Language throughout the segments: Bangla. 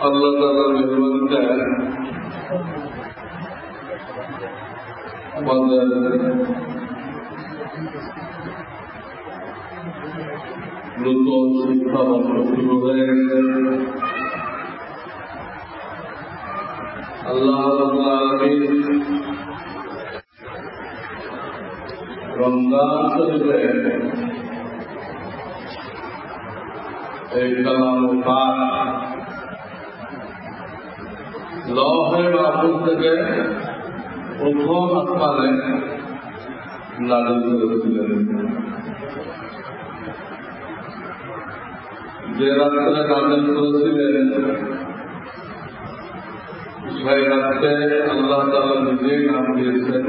আল্লাহ তাআলার মেহরবানিতে আমাদের নতুন শিক্ষা বর্ষ শুরু হয়ে গেছে। আল্লাহ রাব্বুল আলামিন রমজান শরীফে এই কালাম পাক লৌহে মাহফুজ থেকে প্রথম আসমানে নাযিল করেছিলেন। যে রাত্রে নাযিল করেছিলেন সেই রাত্রে আল্লাহ তাআলা নিজেই নাম দিয়েছেন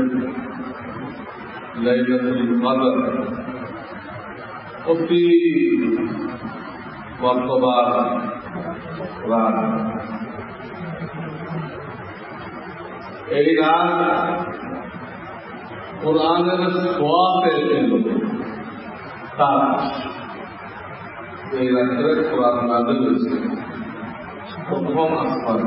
লাইলাতুল কদর। অতি মর্তবার রাত। এই রাত কোরআনের ছোঁয়া পেয়েছিল তার এই রাত্রে কোরআন নাযিল হয়েছে প্রথম আসমান।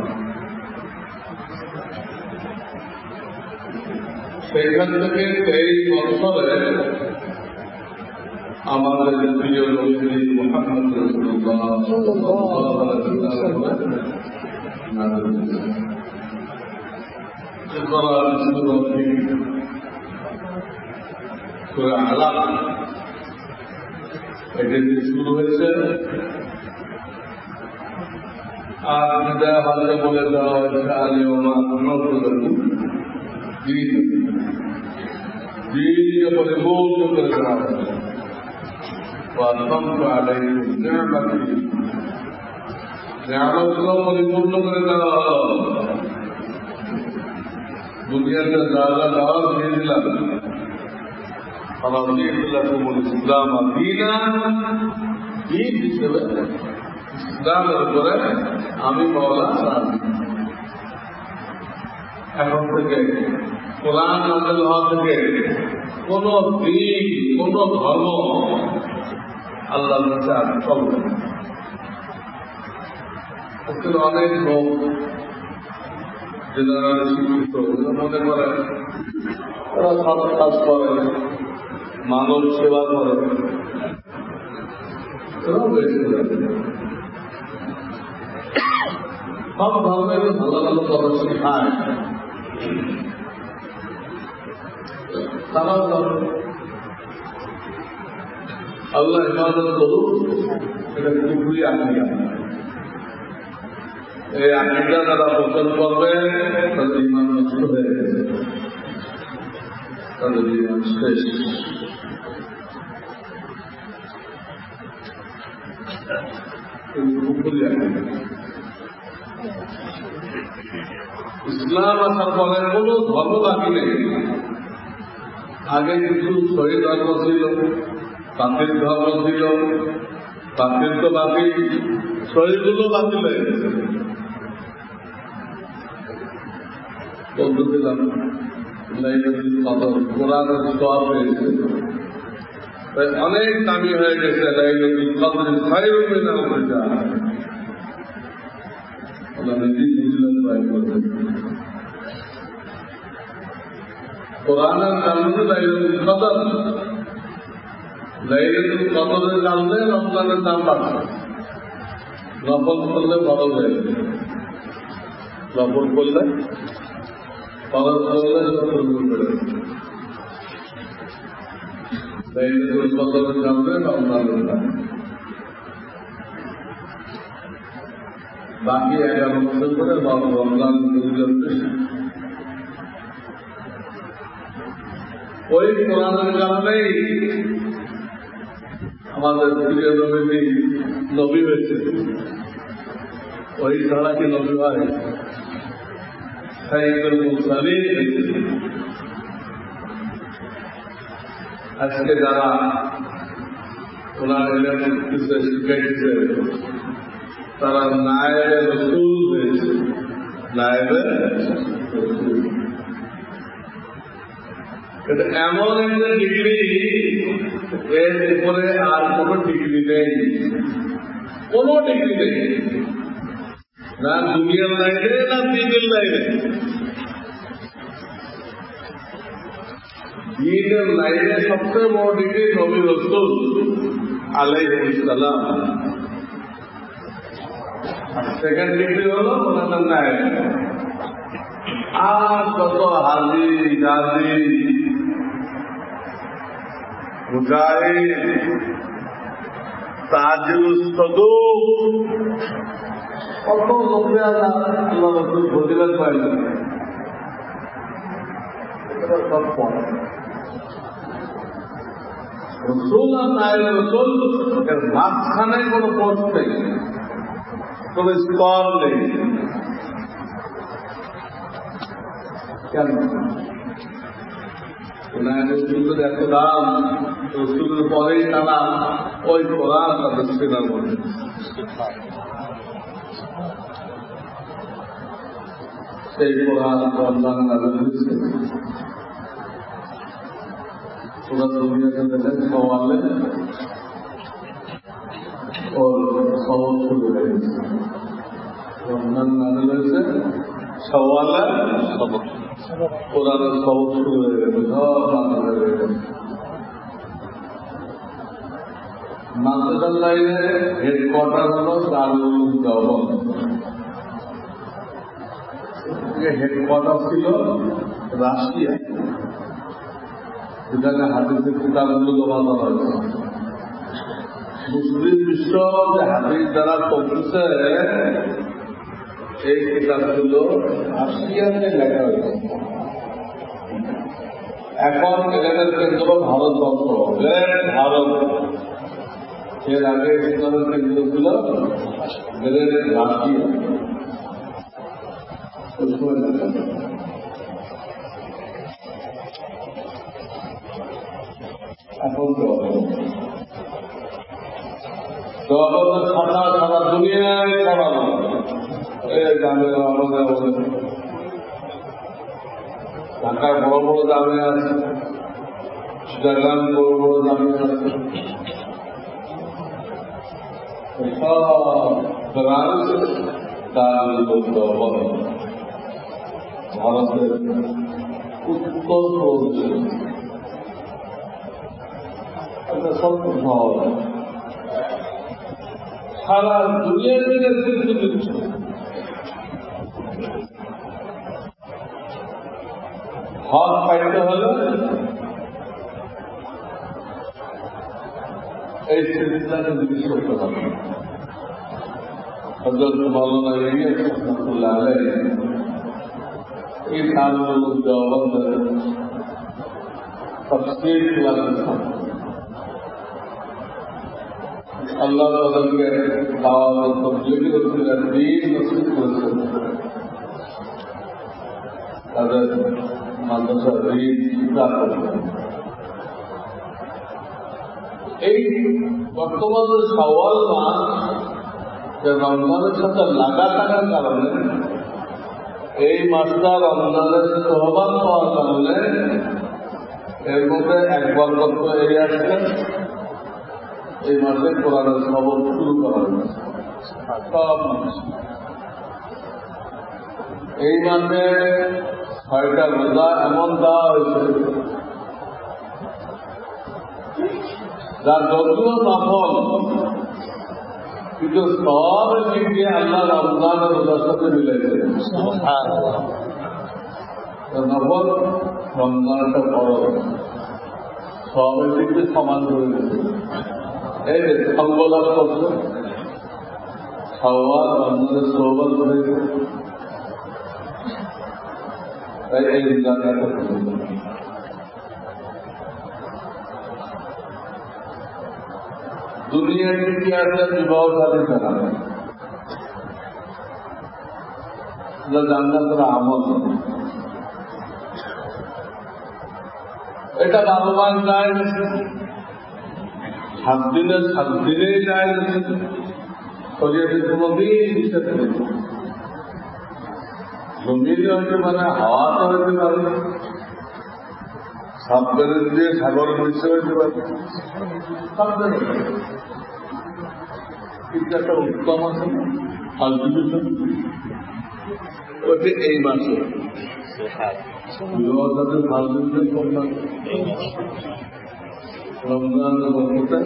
সেইখান থেকে 23 বছরে আমাদের প্রিয় নবী মুহাম্মদ রাসূলুল্লাহ সাল্লাল্লাহু আলাইহি ওয়াসাল্লাম নাযিল হয়েছে। সূরা আলাক এটা দিয়ে শুরু হয়েছে। আর বিদায় হাতে বলে দেওয়া হয়েছে আলিয়মা নতুন দিনকে পরিপূর্ণ করে দেওয়া হয়েছে। নিয়ামতগুলো পরিপূর্ণ করে দেওয়া হলো। দুনিয়াতে যা যা দেওয়া দিয়ে দিলাম। ইসলাম দিন হিসেবে ইসলামের উপরে আমি মাওলা রাজি। এখন থেকে কোরআন নাযিল হওয়া থেকে কোন দিন কোন ধর্ম আল্লাহর কাছে আর চলবে না। অনেক লোক যারা শিক্ষিত মনে করে ওরা সব কাজ করে, মানব সেবা করে, এরাও বেশি যাবে। সব ধর্মের ভালো ভালো কথা শেখায়, তারাও আল্লাহ ইবাদত করুন, এটা কুফরি আকীদা। এই আকীদা যারা পোষণ করবে তাদের ঈমান নষ্ট হয়ে গেছে, তাদের ঈমান শেষ। ইসলাম আসার পরে কোন ধর্ম বাকি নেই। আগে কিছু শহীদ ধর্ম ছিল, পাখির ধর্ম ছিল, পাখির তো বাকি, শহীদগুলো বাকি হয়ে গেছে। বলতেছিলাম লাইলাতুল কদর কোরআনের সওয়াব পেয়েছে, তাই অনেক দামি হয়ে গেছে। লাইলাতুল কদর খায়রুম মিন আলফি শাহর। আল্লাহ নিজেই বুঝলেন তাই বলছেন কোরআনের কারণে লাইলাতুল কদর। লাইলাতুল কদরের কারণে রমজানের দাম বাড়ছে। নফল করলে ফরজ হয়ে গেছে, নফল করলে ফরজ করলে লাইলাতুল কদরের কারণে রমজানের দাম। বাকি 11 বছর করে রমজান ওই কোরআনের কারণেই আমাদের প্রিয় নবী নবী হয়েছে। ওই ছাড়া কি নবী হয়? সাইয়্যিদুল মুরসালিন হয়েছে। আজকে যারা কোরআনের কিছু শিখাইছে তারা নায়েবে রাসূল হয়েছে। নায়েবে রাসূল এটা এমন একটা ডিগ্রি, এর উপরে আর কোন ডিগ্রি নেই, কোন ডিগ্রি নেই। না দুনিয়ার লাইনে না দিনের লাইনে। দিনের লাইনে সবচেয়ে বড় ডিগ্রি নবী রাসূল আলাইহিস সালাম। সেকেন্ড ডিগ্রি হলো ওনাদের নায়ক। আর কত হাজি গাজী মুজাহিদ তাজুল সদুক কত লোকেরা আল্লাহ রাসূল ফজিলত পাইলেন। সব পড়ে রসুল আর নায়েব রসুল এর মাঝখানে কোনো পোস্ট নেই, কোন স্তর নেই। কেন রসুলের এত দাম, রসুলের পরেই তারা ওই কোরআন তাদের সিনার মধ্যে। সেই কোরআন রমজান নাযিল হয়েছে। পুরো দুনিয়াকে দেখেন সওয়ালে ওর সওয়াল শুরু হয়ে গেছে। রমজান নাযিল হয়েছে, সওয়ালে কোরআনের সওয়াল শুরু হয়ে গেছে, সব নাযিল হয়ে গেছে। মাদ্রাসার লাইনে হেডকোয়ার্টার হলো দারুল উলুম দেওবন্দ। হেডকোয়ার্টার ছিল রাশিয়া, যেখানে হাদিসের কিতাবগুলো জমা করা হয়েছে। মুসলিম বিশ্ব যে হাদিস দ্বারা চলতেছে, এই কিতাবগুলো রাশিয়াতে লেখা হয়েছে। এখন এখানের কেন্দ্র ভারতবর্ষ, ভারত। এর আগে ইসলামের কেন্দ্র ছিল রাশিয়া। এখন সারা সারা দুনিয়ায় ছড়ানো। ঢাকায় বড় বড় দামে আছে, চিটাগাং বড় বড় দামে আছে, ভারতের উত্তর প্রদেশে সারা দুনিয়ার নেতৃত্ব দিচ্ছে। হক পাইতে হলে এই সিলসিলাকে জিজ্ঞেস করতে হবে। হযরত মাওলানা ইলিয়াস রাহমাতুল্লাহ আলাইহি এই দারুল উলুম দেওবন্দের তাফসীর ক্লাস আল্লাহ তাআলাকে দাওয়াত ও তাবলীগের উসিলা দ্বীন নসিব করেছেন। তাদের মাদ্রাসা দ্বীন শিক্ষা করেছেন। এই বর্তমানে শাওয়াল মাস যে রমজানের সাথে লাগা থাকার কারণে, এই মাসটা রমজানের সোহবাত হওয়ার কারণে এর মধ্যে একবার বছর এই আসছে। এই মাসে কোরআনের সবক শুরু করা হয়েছে সব মানুষ। এই মাসে 6টা রোজা এমন দেওয়া হয়েছে যার যদিও নফল, কিন্তু সবের দিক দিয়ে আল্লাহ রমজানের রোজার সাথে মিলেছে। নফল রমজানটা বড়, সবের দিক দিয়ে সমান করে গেছে। এই যে সঙ্গলাভ করছে, সওয়াল রমজানের সোহবত হয়েছে, তাই এই জায়গাটা দুনিয়ার ইতিহাসে বিবাহ শাদী করা জান্নাতের আমল। এটা 12 মাস যায়, 7 দিনের 7 দিনেই যায়। শরীয়তের কোনদিন নিষেধ নেই। জমিনে হইতে পারে, হাওয়াতে হইতে পারে, সাবধানের দিয়ে সাগর বৈশ্য হইতে পারে, কিন্তু একটা উত্তম আছে কাল্টিভেশন। ওটি এই মাসে রমজানের বরকতে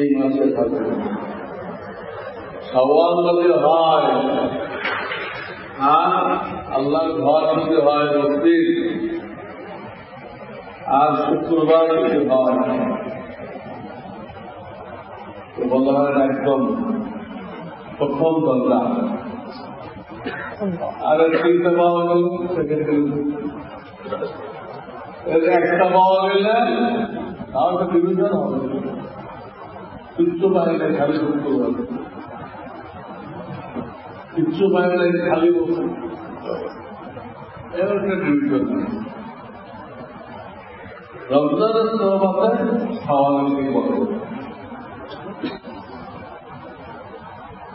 এই মাসে থাকবে। শাওয়াল যদি হয় আর আল্লাহর ঘর যদি হয় মসজিদ, আর শুক্রবার যদি হয় তো বলা হয় একদম প্রথম দরজা। আর তিনটা পাওয়া গেল, একটা পাওয়া গেলে তাহলে ডিভিশন হবে। কিচ্ছু বাইরে খালি শুক্রবার, কিচ্ছু বাইরে খালি বসে, এর একটা ডিভিশন। রমজানের সহবাতে খাওয়ানোর বলে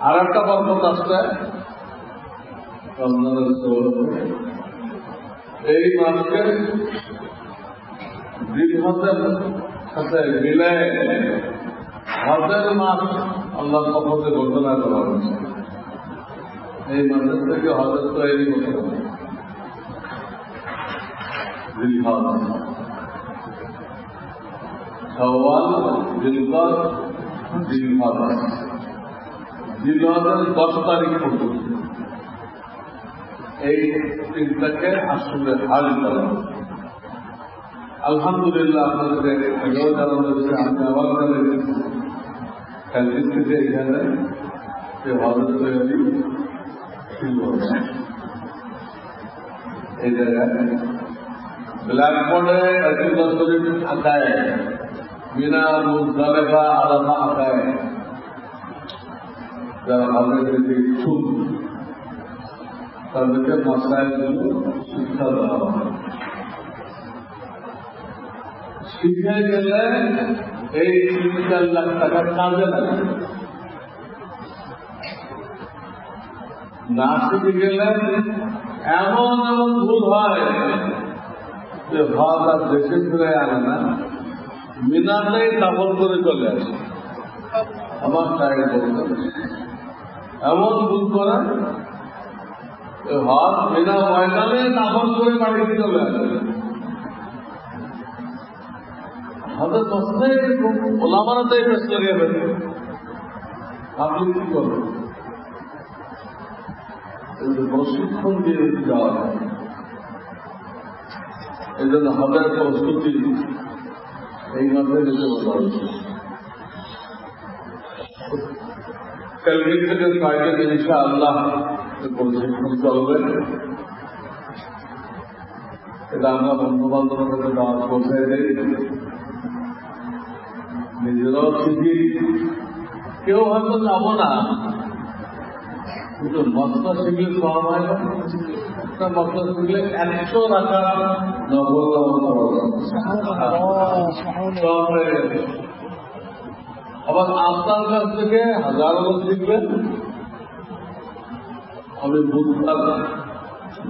আর একটা বরকত আসছে রমজানের সহবাতে। এই মাসকে জিলহজের সাথে মিলে হজের মাস আল্লাহর পক্ষে ঘোষণা করা হয়েছে। এই মাসের থেকে হজের তৈরি করতে হবে। জিলহজ, শাওয়াল, জিলকদ, জিলহজ। জিলহজের 10 তারিখ পর্যন্ত এই তিনটাকে আসলে হাল করা। আলহামদুলিল্লাহ আপনাদের আগেও জানানো হয়েছে, আমি আবার কালকে থেকে এখানে যে হজের তৈরি শুরু হবে। এই জায়গায় ব্ল্যাকবোর্ডে রাসূলুল্লাহ শরীফ আঁকায়, মিনা, মুজদালিফা, আরাফা আঁকায়। যারা হজের যেতে ইচ্ছুক তাদেরকে মাসাইলগুলো শিক্ষা দেওয়া হয়। শিখে গেলে এই 3-4 লাখ টাকা কাজে লাগে। না শিখে গেলে এমন এমন ভুল হয় যে হজ আর দেশে ফিরে আনে না, মিনাতেই দাফন করে চলে আসে। আমার সাহেব বলতেন এমন ভুল করে হজ মিনা ময়দানে দাফন করে বাড়িতে চলে আসে। হজের প্রশ্নে ওলামারা তো এই প্রশ্ন নিয়ে বেশি, আপনি কি করবেন? প্রশিক্ষণ দিয়ে যাওয়া হয়। এই জন্য হজের প্রস্তুতি এই মাসে নিতে বলা হয়েছে। কালকে থেকে 6 দিন ইনশাআল্লাহ প্রশিক্ষণ চলবে। এটা আমরা বন্ধু বান্ধবের কাছে দাওয়াত পৌঁছে দেই, নিজেরাও শিখি। কেউ হয়তো যাবো না, কিন্তু মশলা শিখলে সব হয় না। একটা মশলা শিখলে 100 রাখা নবল সব হয়ে গেছে। আবার আপনার কাছ থেকে 1000 লোক শিখবেন। আমি বুধবার,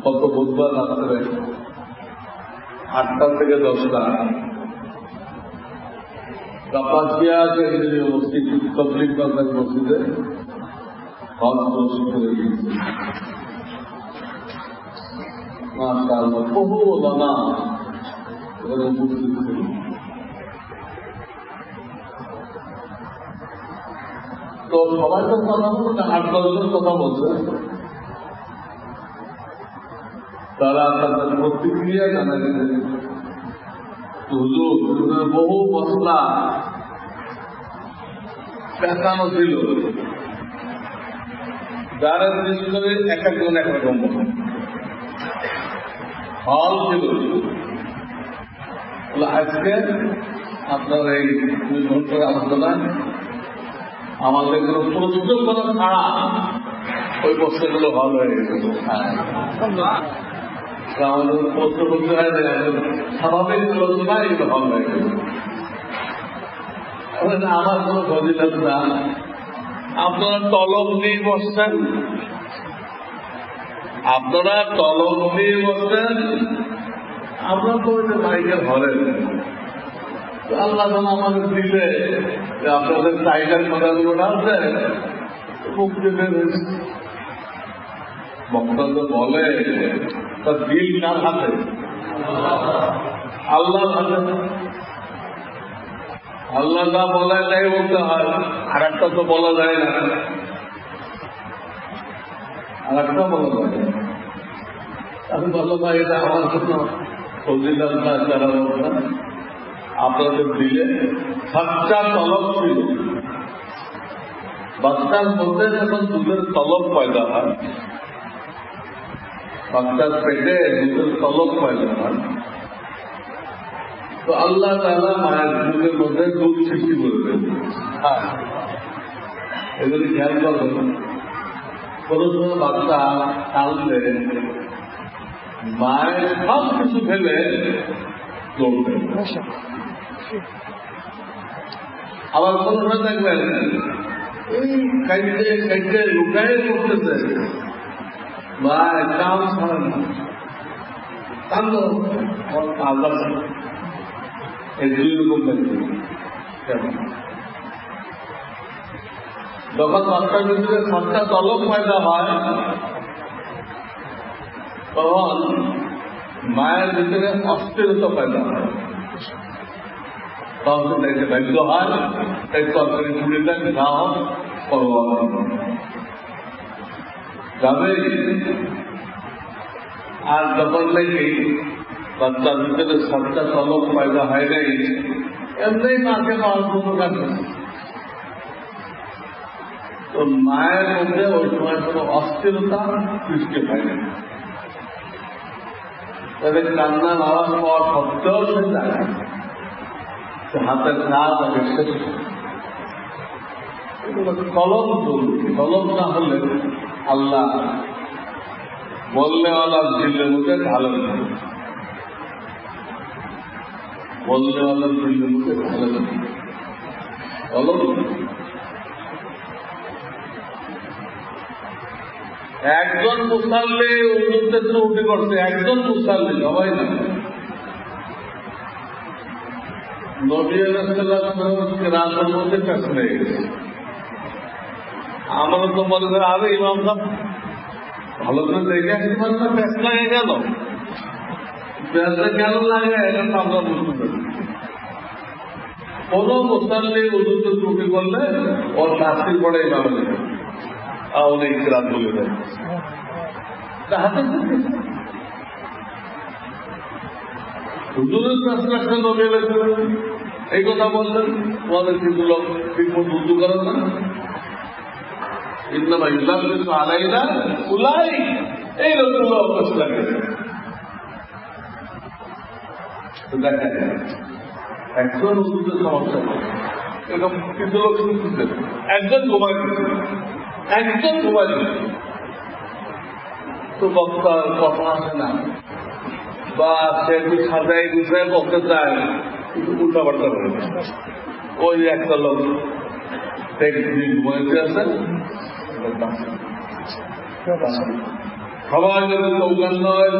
গত বুধবার রাত্রে 8টা থেকে 10টা কাপাসিয়া কেন্দ্রীয় মসজিদ, তবলিগ বাজার মসজিদে হজ প্রশিক্ষণ দিয়েছে। মাশাআল্লাহ, বহু ওলামা উপস্থিত ছিল। তো সবাই তো কথা বলছে, 8-10 জন কথা বলছে। তারা তাদের প্রতিক্রিয়া জানাচ্ছে হুজুর বহু মশলা পেঁচানো ছিল, যারা বিশেষ করে এক একজন একরকম হল ছিল। আজকে আপনার এই 2 ঘন্টার আলোচনায় আমাদের কোনো প্রশ্ন করা ছাড়া ওই প্রশ্নগুলো হল হয়ে গেছে। আমাদের প্রশ্ন করতে হয় না, স্বাভাবিক আলোচনায় এগুলো হল হয়ে গেছে। আমার কোনো ফজিলত না। আপনারা তলব নিয়ে বসছেন, আপনারা তলব নিয়ে বসছেন, আমরা তো মাইকের হলেন। আল্লাহ আমাদের দিলে আপনাদের চাহিদার কথাগুলো আছে, মুক্তি বের হয়েছে। বক্তব্য বলে তার দিল কার হাতে? আল্লাহর হাতে। আল্লাহ যা বলে তাই বলতে হয়, আর একটা তো বলা যায় না, আর একটা বলা যায় না। আমি বললো ভাই এটা আমার জন্য ফজিলত না, যারা আপনাদের দিলে খরচা তলব ছিল। বাচ্চার মধ্যে যখন দুধের তলব পয়দা হয়, বাচ্চার পেটে দুধের তলব পয়দা হয়, তো আল্লাহ তাআলা মায়ের দুধের মধ্যে দুধ সৃষ্টি করবেন। হ্যাঁ, এগুলি খেয়াল করবেন। কোন সময় বাচ্চা কাঁদলে মায়ের সব কিছু ফেলে লড়বে। আবার কোন সময় দেখবেন এই কাইতে কাইতে লুকায় করতেছে, মায়ের কাম ছাড়ে না, কান্দ আল্লাহ। এই দুই রকম যখন বাচ্চার ভিতরে খরচা তলব পয়দা হয়, তখন মায়ের ভিতরে অস্থিরতা পয়দা হয়, তখন তাইতে বাধ্য হয় তাই তরকারি ছুড়ে দেন, খাওয়া পরোয়া যাবে। আর যখন নাকি বাচ্চার ভিতরে খরচা তলব পয়দা হয় নাই, এমনি মাকে পাওয়ার কোনো কাজ নেই। তো মায়ের মধ্যে ওই সময় কোনো অস্থিরতা সৃষ্টি হয় না, তাদের কান্নার আওয়াজ পাওয়ার সত্ত্বেও সে যায় না, হাতের কাজ আগে শেষ। কলম জরুরি, কলম না হলে আল্লাহ বললেওয়ালার দিলের মধ্যে ঢালেন, বললেওয়ালার দিলের মধ্যে ঢালেন কলম। একজন মুসাল্লি উন্নতের জন্য উঠে করছে, একজন মুসাল্লি, সবাই না। নবী আলাইহিস রাতের মধ্যে কাজ হয়ে গেছে। আমরা তো মনে করি আরে ইমাম সাহেব ভালো করে দেখে আসতে পারে না, ব্যস্ত হয়ে গেল, ব্যস্ত কেন লাগে এটা তো আমরা বুঝতে পারি। কোন মুসাল্লি উন্নতের ত্রুটি করলে ওর শাস্তির পরে ইমামে দেবে, অনেক রাত বলে দেয়। হুজুরের প্রশ্ন নবী আলাইহিস এই কথা বললেন, তোমাদের কিছু লোক ঠিক মতো উজু করেন না, ইন্নামা ইউযাল্লিসু আলাইনা উলাই, এই লোকগুলো অভ্যাস লাগে। দেখেন একজন উজুদের সমস্যা নেই, এরকম কিছু লোক শুনতেছে, একজন ঘুমায় দিচ্ছে, একজন ঘুমায় দিচ্ছে, তো বক্তার কথা আসে না, বা সে সাজাই গুছায় বলতে চায়, কিন্তু উল্টা পাল্টা করে। ওই একটা লোক ঘুমাইতে আছে, সবাই যদি চৌকান নয়,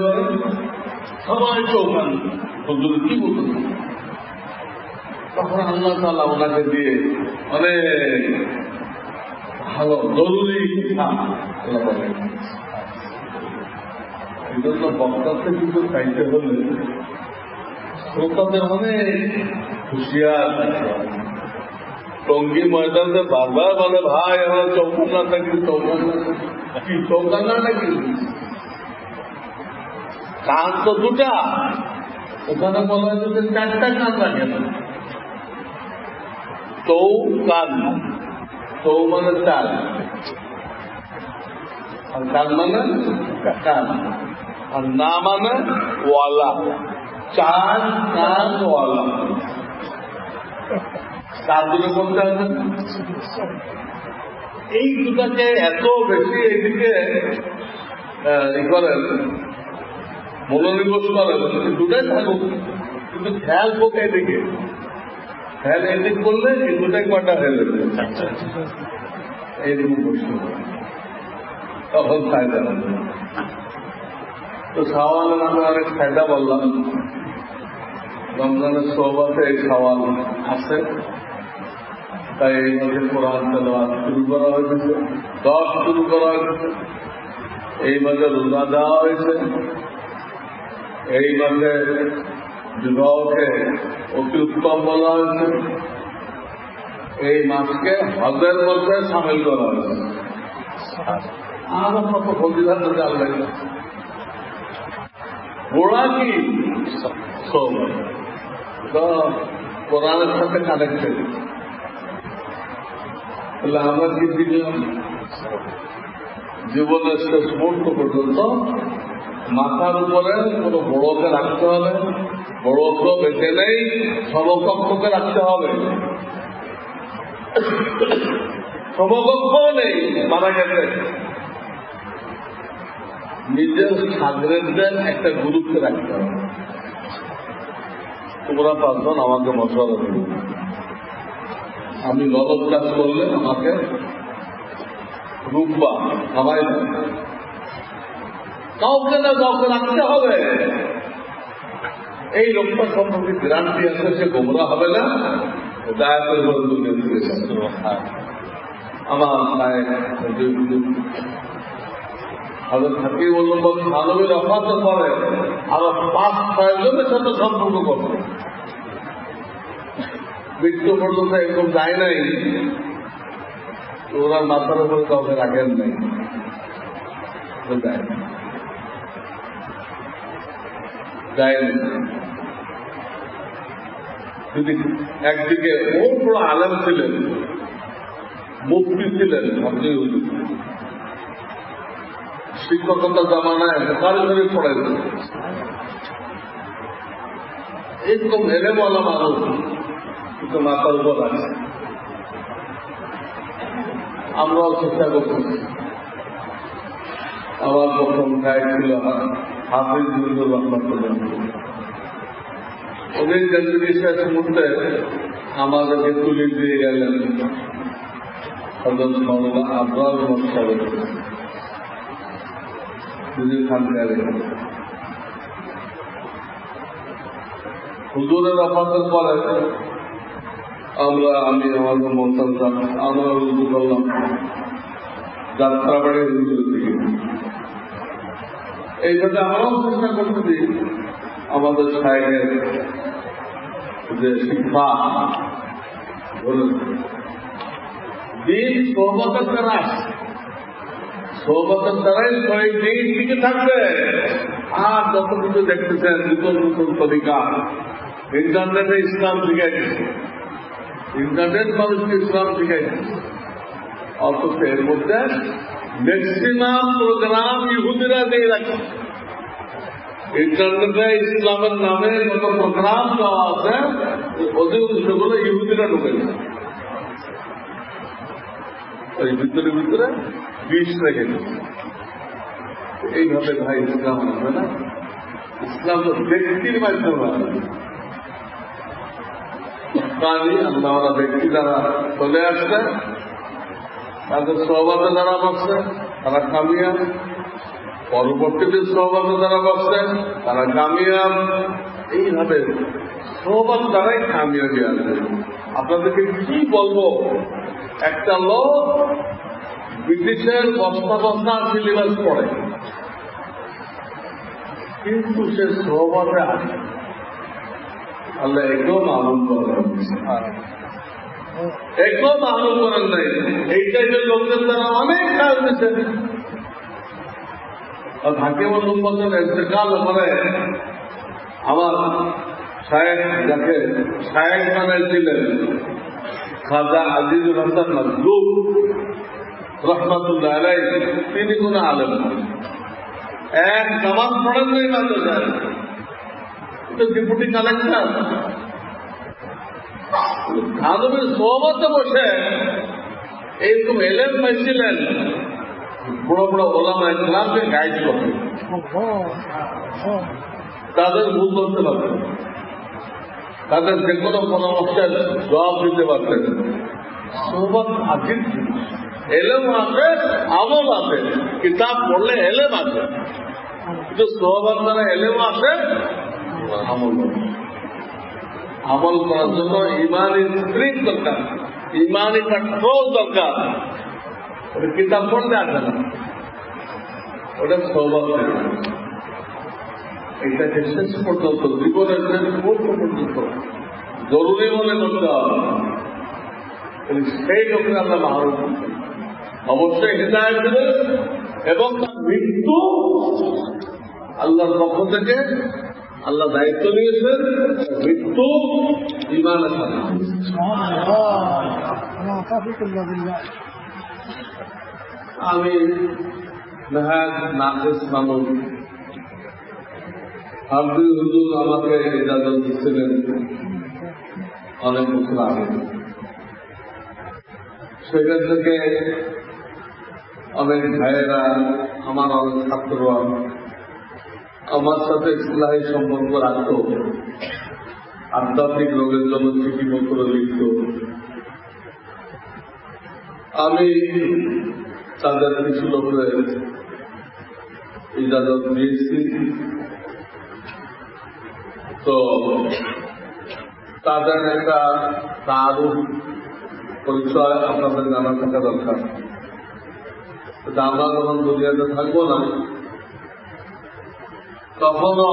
সবাই চৌকান, হুজুর কি বলতে, তখন আল্লাহ তাআলা ওনাকে দিয়ে অনেক ভালো জরুরি আল্লাহ বলেন। এই জন্য বক্তাতে কিন্তু চাইতে হলে শ্রোতাদের অনেক হুঁশিয়ার থাকতে হবে। টঙ্গী ময়দানে বারবার বলে ভাই আমার চৌকান না থাকি, চৌকান না কি, চৌকান না নাকি, কান তো দুটা, ওখানে বলা হয়েছে যে চারটা কান রাখে না। চৌ কান, চৌ মানে চার, আর কান মানে কান, আর না মানে ওয়ালা, চার কান ওয়ালা, তার দুটো বলতে হবে। এই দুটাকে এত বেশি এইদিকে করেন, মনোনিবেশ করেন, দুটাই থাকুক, কিন্তু খেয়াল হোক এদিকে, খেয়াল এদিক করলে এই দুটাই কটা হয়ে যাবে, এইরকম প্রশ্ন তখন ফায়দা হবে। তো সাওয়ালের আমরা অনেক ফায়দা বললাম, রমজানের সোহবতে এই সাওয়াল আছে, তাই এই মাসে কোরআন তেলাওয়াত শুরু করা হয়েছে, 10 শুরু করা হয়েছে। এই মাসে রোজা দেওয়া হয়েছে, এই মাসে বিবাহকে অতি উত্তম বলা হয়েছে, এই মাসকে হজের মধ্যে সামিল করা হয়েছে। আরো কত ফজিলত জাল লাগবে। গোড়া কি সব কোরআনের সাথে কানেক্টেড। তাহলে আমরা কি দিলাম? জীবনের শেষ মুহূর্ত পর্যন্ত মাথার উপরে কোন বড়কে রাখতে হবে, বড়কে বেঁচে নেই, সমকক্ষকে রাখতে হবে। সমকক্ষ নেই, মারা গেছে। নিজের সাগরেরদের একটা গুরুত্ব রাখতে হবে। তোমরা পাঁচজন আমাকে মশলা দেবে, আমি গলত কাজ করলে আমাকে রূপবা আমায় কাউকে না কাউকে রাখতে হবে। এই লোকটা সম্পর্কে গ্যারান্টি আছে সে গোমরা হবে না। আমার হাজার থাকি বললাম ভালোবের অফাতে পরে আবার 5-6 জনের সাথে সম্পর্ক করবে। মৃত্যু পর্যন্ত এরকম যায় নাই, ওরা মাথার উপরে কাউকে রাখেন নাই, যায়নি। যদি একদিকে বহু বড় আলেম ছিলেন, মুফতি ছিলেন, আপনি শিক্ষকতার জামানায় বুখারী শরীফ পড়াইতেন, এরকম এলেমওয়ালা মানুষ কিন্তু মাথার উপর আছে। আমরাও চেষ্টা করতেছি। আমার প্রথম গাইড ছিল হাফিজ মুজিবুর রহমান। ওদের জন্মদিন শেষ মুহূর্তে আমাদেরকে তুলে দিয়ে গেলেন হযরত মাওলানা আবরার সাহেব হুজুরের অফাতের পরে আমি আমাদের মোহতারাম আমরা রুজু করলাম যাত্রাবাড়ি হুজুরের দিকে। এইভাবে আমরাও চেষ্টা করতেছি আমাদের সাহেবের যে শিক্ষা দিন সোহবতের দ্বারা, সোহবতের দ্বারাই কয়েকদিন টিকে থাকবে। আর যত কিছু দেখতেছেন নতুন নতুন তরিকা, ইন্টারনেটে ইসলাম শিখাই দিচ্ছে, ইন্টারনেট মানুষকে ইসলাম শিখাই দিচ্ছে। অথচ এর মধ্যে ম্যাক্সিমাম প্রোগ্রাম ইহুদিরা দিয়ে রাখে। ইন্টারনেটে ইসলামের নামে যত প্রোগ্রাম দেওয়া আছে অধিকাংশগুলো ইহুদিরা ঢুকেছে। ওই ভিতরে ভিতরে বিষ রেখে দিচ্ছে। এইভাবে ভাই ইসলাম হবে না। ইসলাম তো ব্যক্তির মাধ্যমে আল্লাহরা ব্যক্তি দ্বারা চলে আসছে, তাদের সহবাদে দ্বারা বসছে, তারা কামিয়াব। পরবর্তীতে সহবাদে দ্বারা বসছে, তারা কামিয়াব। এইভাবে সহবাদ দ্বারাই কামিয়াবি আসবে। আপনাদেরকে কি বলবো, একটা লোক ব্রিটিশের বস্তা বস্তা সিলেবাস পড়ে, কিন্তু সে সহবাদে আসে। আল্লাহ একদম আনন্দ করেন, একদম আনন্দ করেন নাই। এই টাইপের লোকদের দ্বারা অনেক কাজ হয়েছে। হাকিমুল উম্মতের ইন্তেকাল করে আমার শায়েখ, যাকে শায়েখ বানাইছিলেন খাজা আজিজুল হাসান মাজলুব রহমাতুল্লাহ আলাইহি, তিনি কোন আলেম এক নামাজ পড়েন নাই মাদ্রাসায়, ডেপুটি কালেক্টর আদমের সোহবতে বসে এইরকম এলেম পাইছিলেন। বড় বড় ওলামা ইসলামকে গাইড করতেন, তাদের ভুল করতে পারতেন, তাদের যে কোনো পরামর্শের জবাব দিতে পারতেন। সোহবত আজিব এলেম আছে, আমল আছে। কিতাব পড়লে এলেম আছে, কিন্তু সোহবত দ্বারা এলেম আছে, আমল আছে। আমল করার জন্য ইমানি স্প্রিং দরকার, ইমানি কন্ট্রোল দরকার। কিতাব পড়লে আসে না। ওটা স্বভাব থেকে, এটাকে শেষ পর্যন্ত, জীবনের শেষ মুহূর্ত পর্যন্ত জরুরি মনে করতে হবে। সেই লোকের আল্লাহ মাহরুম অবশ্যই হেদায়েত দেবেন, এবং তার মৃত্যু আল্লাহর পক্ষ থেকে আল্লাহ দায়িত্ব নিয়েছেন, মৃত্যু ঈমানের সাথে। আমি নেহায়েত নাকেশ মানুষ, আব্দুল হুজুর আমাকে ইজাজত দিচ্ছিলেন অনেক বছর আগে। সেখান থেকে অনেক ভাইয়েরা, আমার অনেক ছাত্ররা আমার সাথে ইসলাহী সম্পর্ক রাখত, আধ্যাত্মিক রোগের জন্য চিঠিপত্র লিখত। আমি তাদের কিছু লোকের ইজাজত দিয়েছি। তো তাদের একটা তারুফ পরিচয় আপনাদের জানা থাকা দরকার। আমরা যখন দুনিয়াতে থাকবো না, তখনও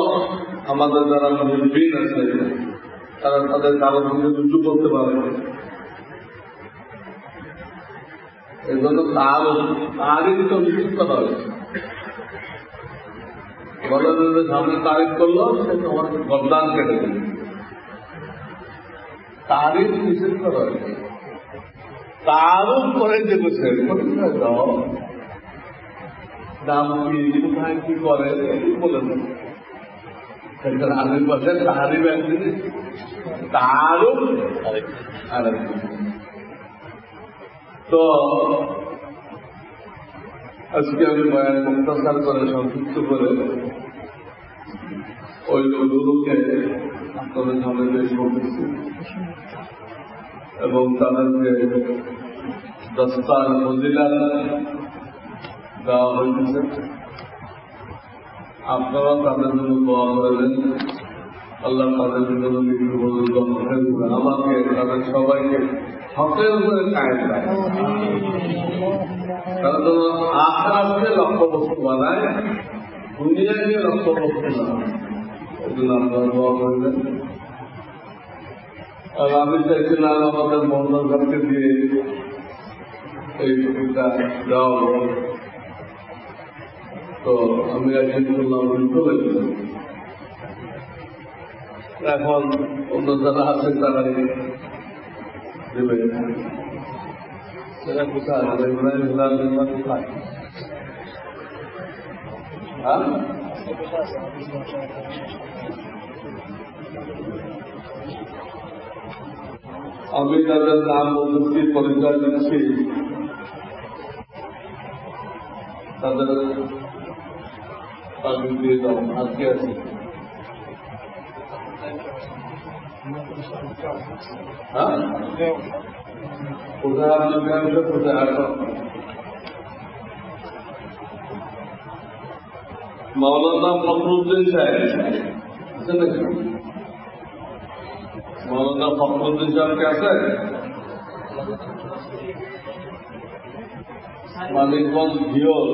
আমাদের যারা মুরব্বিন আছে তারা তাদের কারো সঙ্গে রুজু করতে পারে। এই জন্য তারিখ তো নিশ্চিত করা হয়েছে। বলে সামনে তারিখ করলো, সে তোমার গরদান কেটে দেবে। তারিখ নিশ্চিত করা হয়েছে। তারও করে যে বসে দাও দাম কি, কোথায় কি করে বলে দেন। আশেপাশে তাহারি ব্যাংক তারও তো আজকে আমি বয়ান মুক্তাসার করে সংক্ষিপ্ত করে ওই লোকগুলোকে আপনাদের সামনে পেশ করতেছি এবং তাদেরকে দস্তার ফজিলাত দেওয়া হয়েছে। আপনারা তাদের জন্য দোয়া করবেন, আল্লাহ তাদের জন্য আমাকে তাদের সবাইকে হকের উপরে কায়েম রাখে। তারা যেন আখিরাতকে লক্ষ্যবস্তু বানায়, দুনিয়াকে লক্ষ্যবস্তু না। এই জন্য আপনারা দোয়া করবেন। আর আমি চাইছিলাম আমাদের মহল্লাকে দিয়ে এই ছবিটা দেওয়া হল, তো আমি একদিন বললাম চলে গেলাম। এখন অন্য যারা আছে তারাই দেবে। সেটা কোথায় কোথায় আমি তাদের নাম প্রযুক্তি পরিচয় দিচ্ছি। তাদের দিয়ে দাও, আজকে আছে কোথায় আপনি কোথায় আসো। মৌলানা ফখরুদ্দিন সাহেব আছে নাকি? মৌলানা ফখরুদ্দিন সাহেবকে আছে? মানিকগঞ্জ ভিওর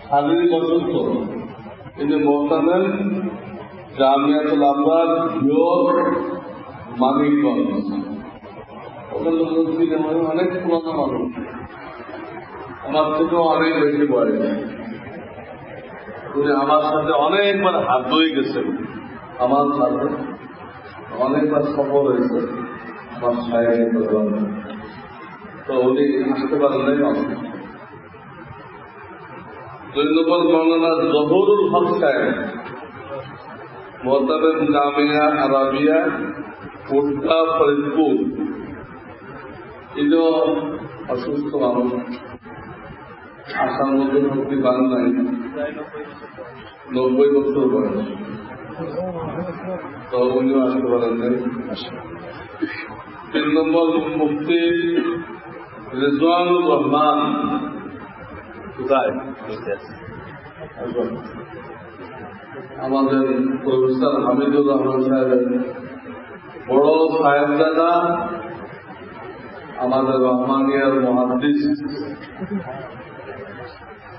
শারীরিক অসুস্থ, এই যে মোহতামের জামিয়াতুল আবরার ভিওর মানিকগঞ্জ, ওখানে অনেক পুরানো মানুষ, আমার থেকেও অনেক বেশি বয়স। উনি আমার সাথে অনেকবার হাত ধুয়ে গেছেন, আমার সাথে অনেকবার সফর হয়েছে আমার সাহেব। তো উনি আসতে পারেন নাই। দুই নম্বর মৌলানা জহুরুল হক সাহেব, মোহতাবের জামিয়া আরাবিয়া কোটকা ফরিদপুর, এটাও অসুস্থ মানুষ, আসার মধ্যে শক্তি পান নাই, 90 বছর বয়স, তো উনিও আসতে পারেন নাই। 3 নম্বর মুফতি রিজওয়ানুর রহমান, কোথায়? আমাদের প্রফেসর হামিদুর রহমান সাহেবের বড় সাহেবজাদা, আমাদের রহমানিয়ার মুহাদ্দিস,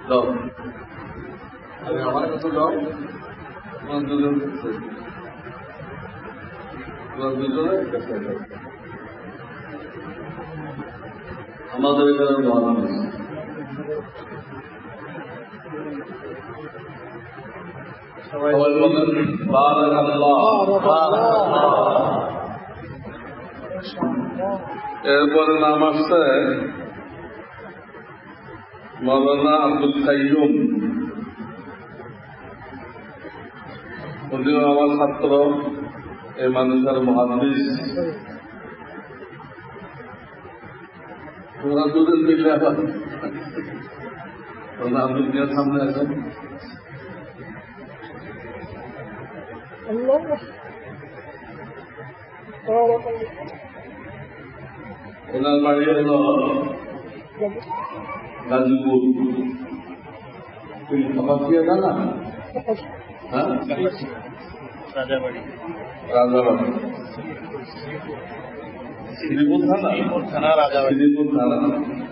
দাও আরে আমার কাছে দাও তোমার দুজন দুজনে আমাদের এখানে মহান সবাই বলেন বারাকাল্লাহ। এরপরে নাম আসছে মৌলানা আব্দুল কাইয়ুম, উনিও আমার ছাত্র, এই মানুষের মুহাদ্দিস। তোমরা দুজন মিলে আবার মৌলানা আব্দুল কাইয়ুমের সামনে আছেন। ওনার বাড়ি হল গাজীপুর, না হ্যাঁ রাজাবাড়ি, শ্রীপুর থানা, শ্রীপুর থানা।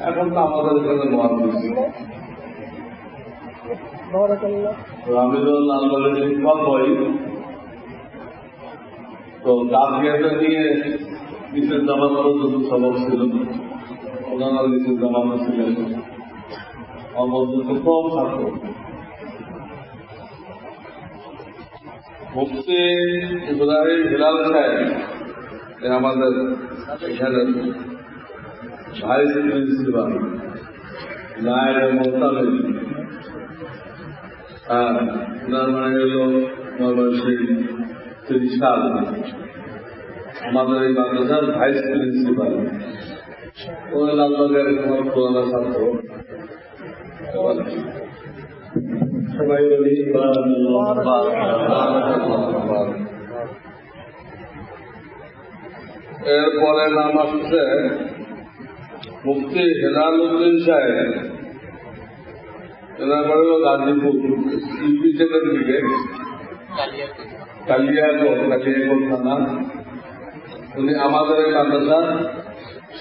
এখন তো আমাদের এখানে মহাপুরুষ আমি তো লালবাড়ির শিক্ষক হই, তো কাজকে নিয়ে নিচের জামাত পর্যন্ত সবক ছিল, ওনারা নিচের জামাত ছিলেন, প্রথম ছাত্র। মুফতি ইব্রাহিম হিলাল সাহেব আমাদের এখানে ভাইস প্রিন্সিপাল, নায়েব মোহতামিম। ওনার মানে হল সেই 30 সাল আমাদের এই মাদ্রাসার ভাইস প্রিন্সিপাল। ওই লালবাগের আমার পুরানা ছাত্র। সবাই বলি এরপরে নাম আসছে মুফতি হেলাল উদ্দিন সাহেব, এনার বাড়ি হল গাজীপুর, ইউপি থেকে দিকে কালিয়াগঞ্জ থানা। উনি আমাদের এই মাদ্রাসার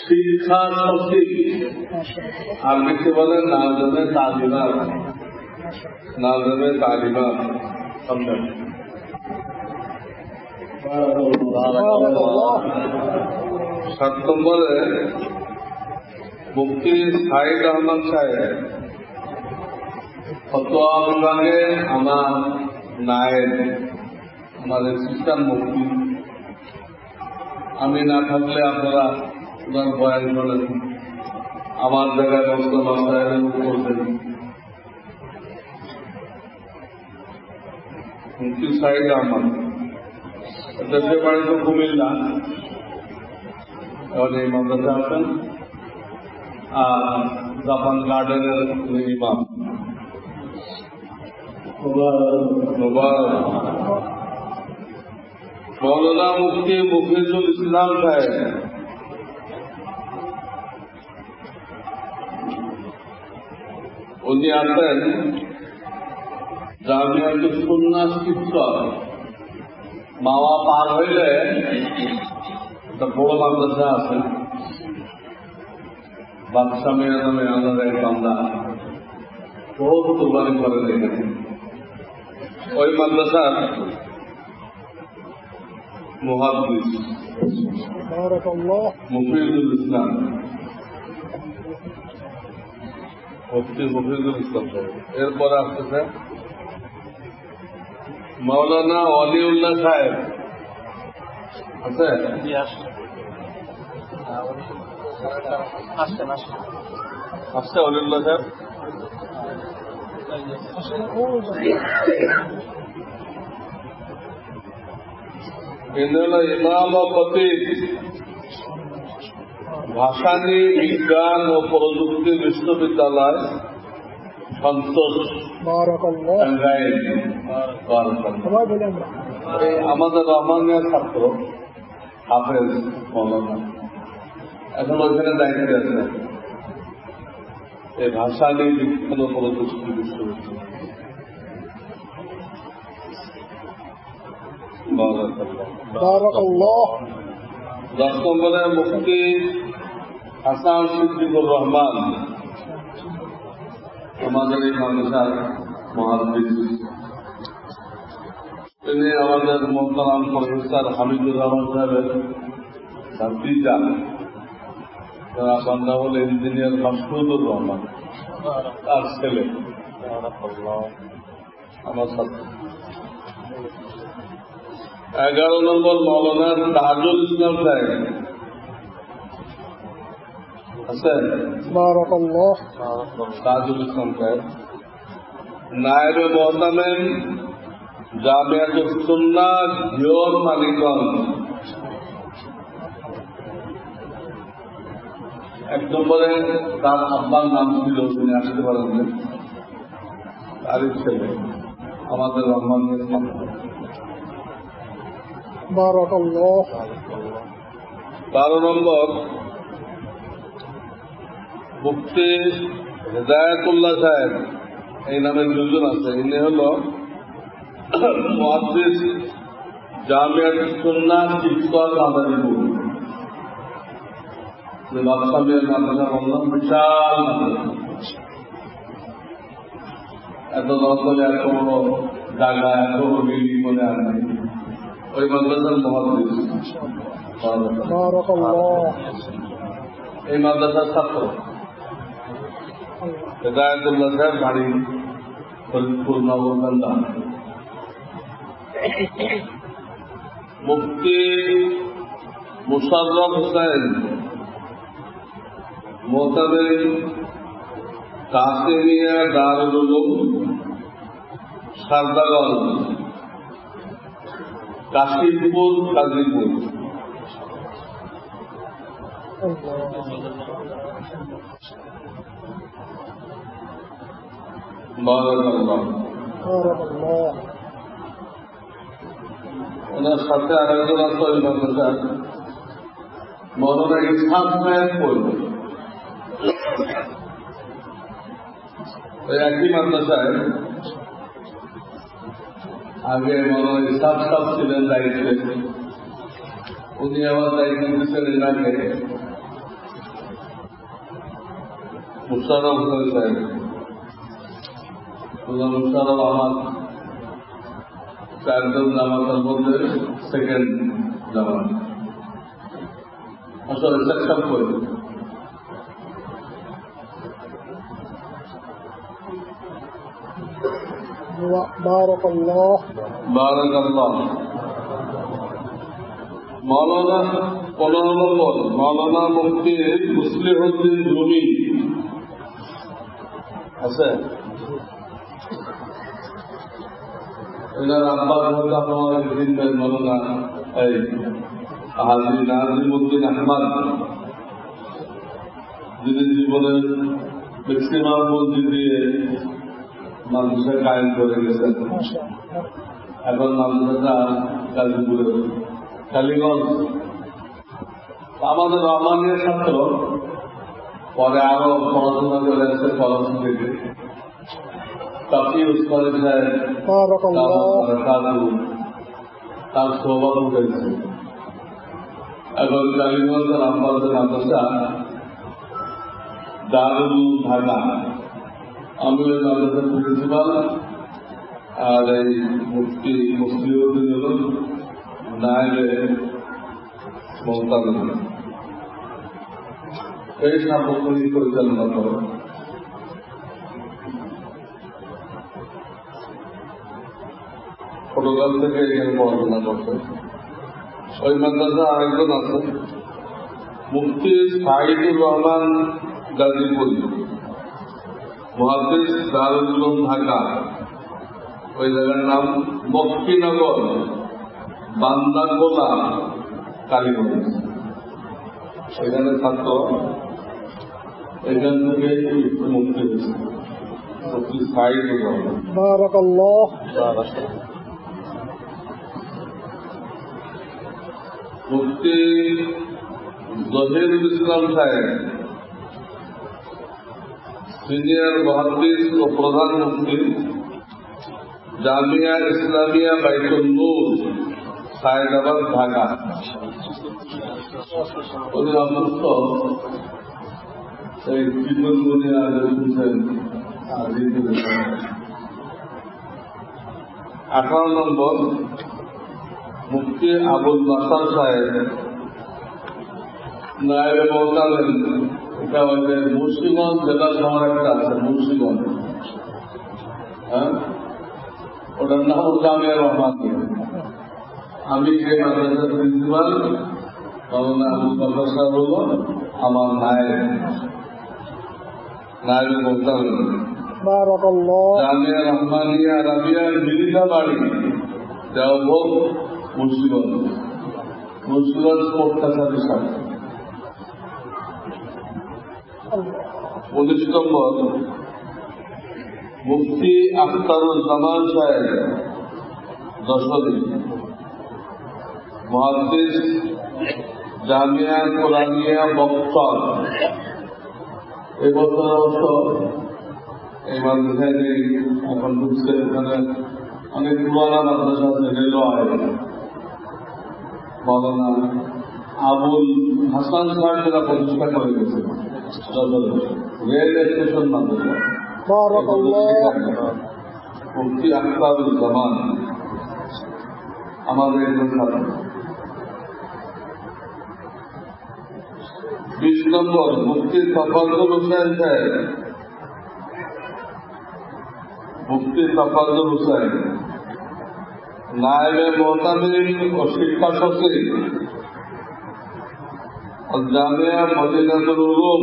শিক্ষা সচিব, আরবিতে বলে নাজমে তালিমাত, নাজমে তালিমাত। 7 নম্বরে মুফতি সাইদ আহমদ সাহেব, ফতোয়া বিভাগে আমার নায়েব, আমাদের সিস্টার মুফতি। আমি না থাকলে আপনারা ওনার বয়ান করেন, আমার জায়গায় বস্ত মাস্টার করবেন। মুফতি সাইদ আহমদ দেশের বাড়ি তো কুমিল্লা, এখন এই মাদ্রাসা আছেন। আর জাপান গার্ডেনের ইমাম মৌলানা মুফতি মুফিজুল ইসলাম সাহেব, উনি আছেন জামিয়াতুল সুন্নাহ শিক্ষক। মাওয়া পার হইলে একটা বড় মাদ্রাসা আছে, বাদশা মেয়ের নামে আমাদের এক বান্দা বহুত কুরবানি করেন এখানে। ওই মাদ্রাসার মুহাদ্দিস মুফিজুল ইসলাম, মুফতি মুফিজুল ইসলাম সাহেব। এরপরে আসতেছে মৌলানা ওয়ালিউল্লাহ সাহেব, আছে আসছে ওয়ালিউল্লাহ সাহেব। ইমাম ও খতিব ভাসানী বিজ্ঞান ও প্রযুক্তি বিশ্ববিদ্যালয়, সন্তোষ আমাদের রহমানিয়া ছাত্র, হাফেজ মৌলানা, এখন ওইখানে দায়িত্বে আছে। এই ভাসানী বিজ্ঞান ও প্রযুক্তি বিশ্ববিদ্যালয়। 10 নম্বরে মুফতি হাসান সিদ্দিকুর রহমান, আমাদের এই মাদ্রাসার মুহাদ্দিস, তিনি আমাদের মোহতারাম প্রফেসর হামিদুর রহমান সাহেবের ভাতিজা, যারা বান্দা হল ইঞ্জিনিয়ার মাসুদুর রহমান, তার ছেলে আমার সাথে। 11 নম্বর মৌলানা তাজুল ইসলাম সাহেব আছেন, তাজুল ইসলাম সাহেব নায়েবে মোহতামেম জামিয়াতুস সুন্নাহ ঘিওর মানিকগঞ্জ। 1 নম্বরে তার আব্বার নাম ছিল, তিনি আসতে পারেন, তারই ছেলে আমাদের রহমান। 12 নম্বর মুফতি হেদায়েতুল্লাহ সাহেব, এই নামের 2 জন আছে। ইনি হল মুহাদ্দিস জামিয়াতুস সুন্নাহ ইফতার মাদারীপুর, যে বাদশাহের মাদ্রাসা বললাম, বিশাল মাদ্রাসা, এত দরকার, এত বড় জায়গা, এত বড় বিল্ডিং মনে আর নাই। ওই মাদ্রাসার মুহাদ্দিস, এই মাদ্রাসার ছাত্র হেদায়েতুল্লাহ সাহেব, বাড়ি ফরিদপুর নগরকান্দা। মুফতি মুশাররফ হোসেন মোহতামিম কাসেমিয়া দারুল উলুম সারদাগঞ্জ, কাশিমপুর, গাজীপুর। ওনার সাথে আরেকজন আছে ওই মাদ্রাসার মৌলানা ইসহাক সাহেব পড়বে, ওই একই মাদ্রাসায় আগে মৌলানা ইসহাক সাহেব ছিলেন দায়িত্বে। উনি আমার দায়িত্ব দিচ্ছেন এর আগে মুশাররফ হোসেন সাহেব। মুশাররফ আমার 4 জন জামাতের মধ্যে সেকেন্ড জামাত, আসলে সেকশন করে। বারাকাল্লাহ। মৌলানা 15 নম্বর মৌলানা মুফতি মুসলিহুদ্দিন রুমি আছে। এনার আব্বার মধ্যে আপনার দিন মৌলানা এই হাজী নাজিমউদ্দিন আহমদ, যিনি জীবনের ম্যাক্সিমাম মন্ত্রী দিয়ে মাদ্রাসা কায়েম করে গেছেন। এখন মাদ্রাসা গাজীপুরে কালীগঞ্জ। আমাদের রহমানের ছাত্র, পরে আরো পড়াশোনা করে আসছে পড়াশোনা থেকে তাফসীর উস্তাদ সাহেব তার সৌভাগ্য হয়েছে। এখন কালীগঞ্জ রামবাজার মাদ্রাসা দারুল ঢাকা, আমি ওই মাদ্রাসার প্রিন্সিপাল, আর এই মুফতি মুসলিউদ্দিন হল নায়েবে মোহতামিম। এই সার্বক্ষণিক পরিচালনা করে। ছোটকাল থেকে এখানে পড়াশোনা করছে। ওই মাদ্রাসা আরেকজন আছে মুফতি সাইদুর রহমান গাজীপুর, মুহাদ্দিস দারুল উলুম ঢাকা। ওই জায়গার নাম মক্কিনগর, বান্দারগোলা, কালীগঞ্জ। সেখানে ছাত্র, এখান থেকে মুক্তি হয়েছে মুফতি সাইদুর রহমান। বারাকাল্লাহ। মুফতি জহিরুল ইসলাম সাহেব সিনিয়র মুহাদ্দিস ও প্রধান মুফতি, জামিয়া ইসলামিয়া বাইতুল নূর, সায়েদাবাদ, ঢাকা। উনি অসুস্থ, এই চিকনগুনিয়া শুনছেন 18 নম্বর মুফতি আবুল বাসার সাহেব নায়েবে মোহতামিম, এটা হচ্ছে মুন্সিগঞ্জ জেলা শহর একটা আছে মুন্সিগঞ্জ, হ্যাঁ, ওটার নাম জামিয়া রহমানিয়া। আমি সেই মাদ্রাসার প্রিন্সিপাল মাওলানা আবুল বাসার সাহেব হল আমার নায়েবে মোহতামিম। জামিয়া রহমানিয়া রাবিয়ার মিলিটা বাড়ি দেওবন্দ মুন্সিগঞ্জ কোর্ট কাছারি সাথে। 19 নম্বর মুফতি আখতারুজ্জামান সাহেব দশরী, মুহাদ্দিস, জামিয়া কোরআনিয়া বক্তর। এবছর অবশ্য এই মাদ্রাসায় নেই, এখন ঢুকছে। এখানে অনেক পুরানা মাদ্রাসা আছে, রেলওয়ে মাওলানা আবুল হাসান সাহেব যারা প্রতিষ্ঠা করে গেছে রেল স্টেশন মাদ্রাসা, মুফতি আখতারুজ্জামান আমাদের একজন ছাত্র। 20 নম্বর মুফতি তাফাজ্জুল হোসেন সাহেব, মুফতি তাফাজ্জুল হোসেন নায়েবে মোহতামিম ও শিক্ষা সচিব জামিয়া মদিনাতুল উলুম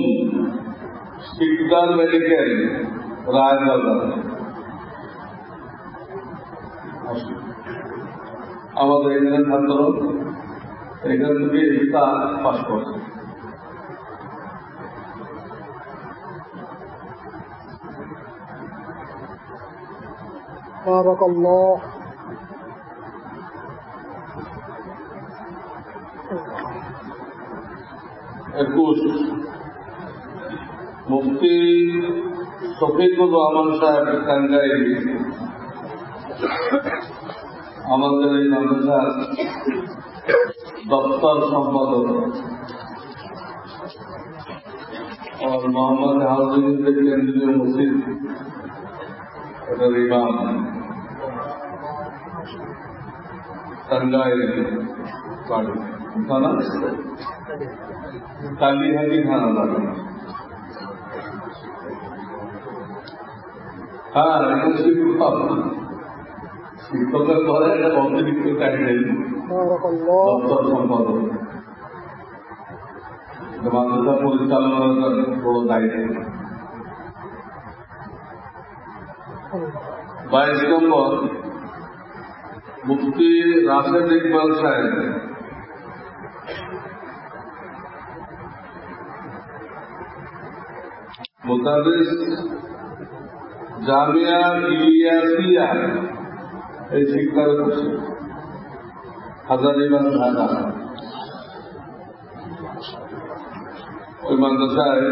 শিকদার মেডিকেল রায়বাজার। আমাদের এখানে ছাত্র এখান থেকে এটা পাস করছে। বারাকাল্লাহ। 21 মুফতি শফিকুর রহমান সাহেব টাঙ্গাইল আমাদের এই মাদ্রাসার দপ্তর সম্পাদক, और मोहम्मद हाउसिंग केंद्रीय मस्जिद इमाम টাঙ্গাইল বাড়ি থানা কালীহাটি থানা বাড়ি। হ্যাঁ, শিক্ষকের পরে একটা অতিরিক্ত টাইটেল দপ্তর সম্পাদক, মাদ্রাসা পরিচালনার বড় দায়িত্ব। 22 নম্বর মুফতি রাশেদ ইকবাল সাহেব, মুতাদিস জামিয়া ইলিয়াসিয়া এই শিক্ষার হাজারিবাগ ঢাকা। ওই মাদ্রাসায়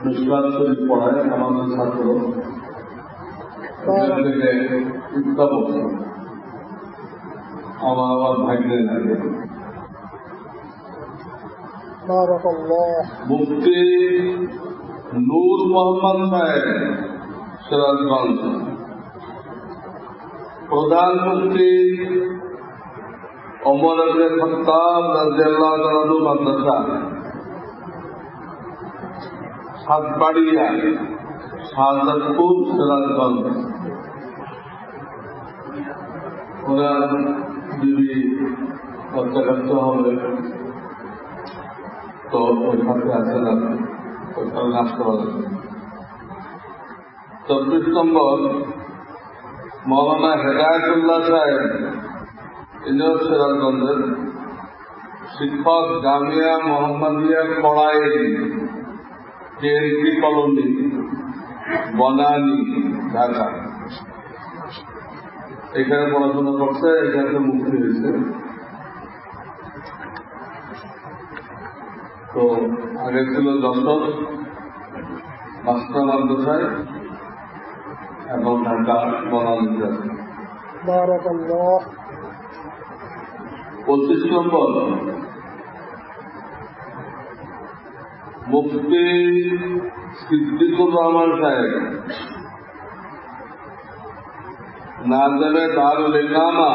নুসরাত শরীফ পড়ায় আমাদের ছাত্র, থেকে আমার আবার ভাগ্যে লাগে। মুফতি নূর মোহাম্মদ সাহেব সিরাজগঞ্জ, প্রধান মুফতি ওমর ইবনে খাত্তাব রাদিয়াল্লাহু তাআলা আনহু মাদ্রাসা সাতবাড়িয়া শাহজাদপুর সিরাজগঞ্জ। ওনার যদি বাচ্চা কাচ্চা হবে তো ওই সাথে আছে না, ওইখানে নাশ করা যাবে। 24 নম্বর মৌলানা হেদায়তুল্লাহ সাহেব, ইনিও সিরাজগঞ্জের শিক্ষক, জামিয়া মোহাম্মদিয়া কড়াই কেএনপি কলোনি বনানী ঢাকা। এখানে পড়াশোনা করছে, এখানে মুক্তি হয়েছে। তো আগে ছিল যশোর মাস্টার মাদ্রাসায়, এখন ঢাকা বনানীতে আছে। 25 নম্বর মুফতি সিদ্দিকুর রহমান সাহেব নাজেবে দারুল ইকামা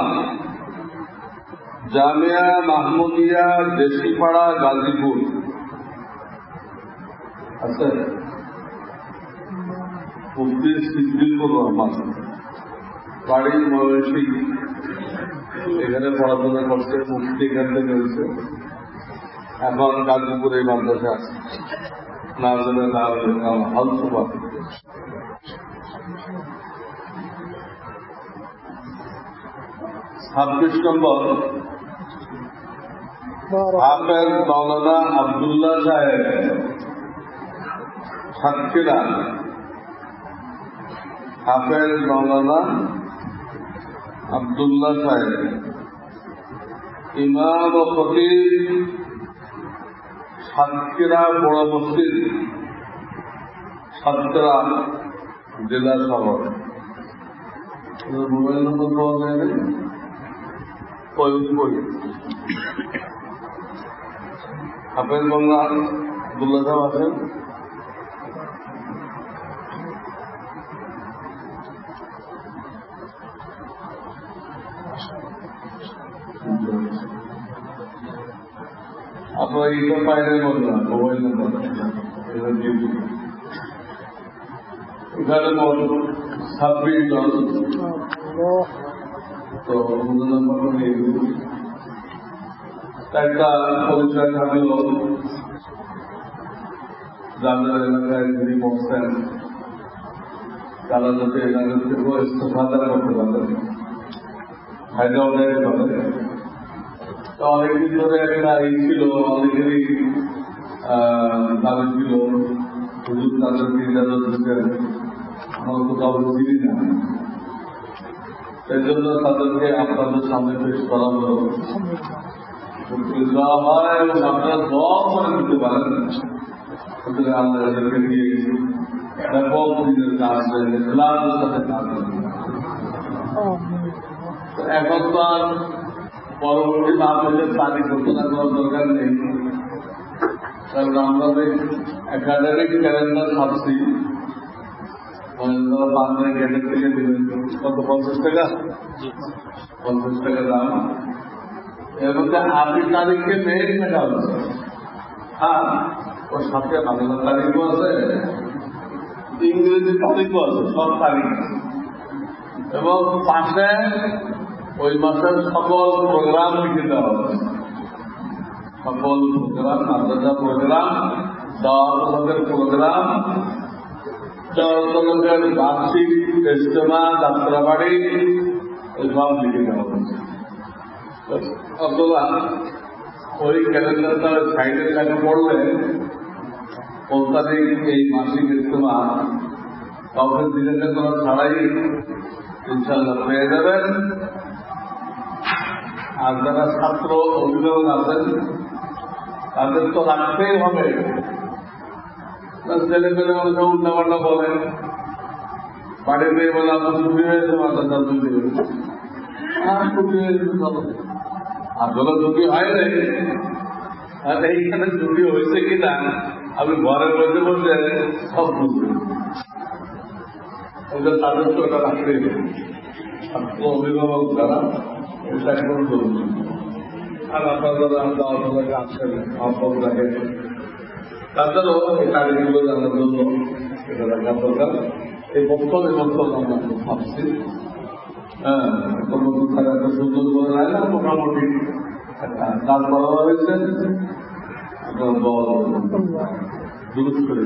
জামিয়া মাহমুদিয়া দেশিপাড়া গাজীপুর আছে। মুফতি সিদ্দিকুর রহমান বাড়ি ময়মনসিংহ, এখানে পড়াশোনা করছে। মুফতি এখান থেকে হয়েছে, এখন গাজীপুরে মাদ্রাসা আছে নাজেবে দারুল ইকামা হালসুবা। 26 নম্বর হাফেজ মৌলানা আব্দুল্লাহ সাহেব সাতক্ষীরা। হাফেজ মৌলানা আব্দুল্লাহ সাহেব ইমাম ও খতিব সাতক্ষীরা বড় মসজিদ, সাতক্ষীরা জেলা শহর। মোবাইল নম্বর পাওয়া যায় না, হাফেজ মৌলানা আব্দুল্লাহ সাহেব আছেন। আপনার এটা পাইলে বলবেন না, মোবাইল নম্বর এখানে 26 জন। তো নম্বর একটা পরিচয় থাকল যাদের এলাকায় যিনি বসছেন তারা যাতে এলাকা থেকেও ইস্তফা করতে পারেন, হায়দ্রাবাদের পারে। তো অনেকদিন ধরে একটা ছিল, অনেকেরই দাবি ছিল হুজুর তাদেরকে ইজাজত দিচ্ছেন, আমরা তো কাউকে চিনি না, সেই জন্য তাদেরকে আপনাদের সামনে পেশ করা হলো। দেওয়া হয় এবং আপনারা দোয়া করে দিতে পারেন। আমরা এদেরকে নিয়ে গেছি ব্যাপক দিনের কাজ হয়েছে, ক্লাসের সাথে কাজ হয়েছে। এখন তো আর পরবর্তী মাহফিলের তারিখ ঘোষণা করার দরকার নেই, কারণ আমরা যে একাডেমিক ক্যালেন্ডার ছাপছি বাংলায় গেটের থেকে দিবেন কত, 50 টাকা, 50 টাকা দাম। এর মধ্যে 8 তারিখে মেয়ে থাকা হচ্ছে। হ্যাঁ, ওর সাথে বাংলা তারিখও আছে, ইংরেজি তারিখও আছে, সব তারিখ। এবং পাশে ওই মাসের সকল প্রোগ্রাম লিখে দেওয়া হচ্ছে, সকল প্রোগ্রাম, মাদ্রাসা প্রোগ্রাম, দাওয়াতের প্রোগ্রাম, লোকের বার্ষিক ইজতেমা, যাত্রাবাড়ি, সব লিখে দেওয়া হচ্ছে। অথবা ওই ক্যালেন্ডারটা সাইডে লেখা পড়লে 5 তারিখ এই মাসিক ইজতেমা কাউকে দিনে করা ছাড়াই ইনশাল্লাহ পেয়ে যাবেন। আর যারা ছাত্র অভিভাবক আছেন তাদের তো রাখতেই হবে। ছেলে পেলে অনেকে উল্টাপাল্টা বলে, বাড়িতে বলে আপনার ছুটি হয়েছে, মাদ্রাসা ছুটি হয়েছে, ছুটি হয়েছে, চলো। আসলে ছুটি হয় নাই, আর এইখানে ছুটি হয়েছে কিনা আপনি ঘরের মধ্যে বসে সব বুঝবেন। তাদের তো এটা রাখতেই হবে, ছাত্র অভিভাবক যারা এটা এখন জরুরি। আর আপনারা দাওয়াতকে আসছেন, আপনাকে তাদেরও এই কাজগুলো জানার জন্য এটা রাখার দরকার। এই বক্তব্য আমরা ভাবছি, হ্যাঁ, এত সুন্দর করে রায় না, মোটামুটি একটা কাজ করা হয়েছে, দুরুস্ত করে।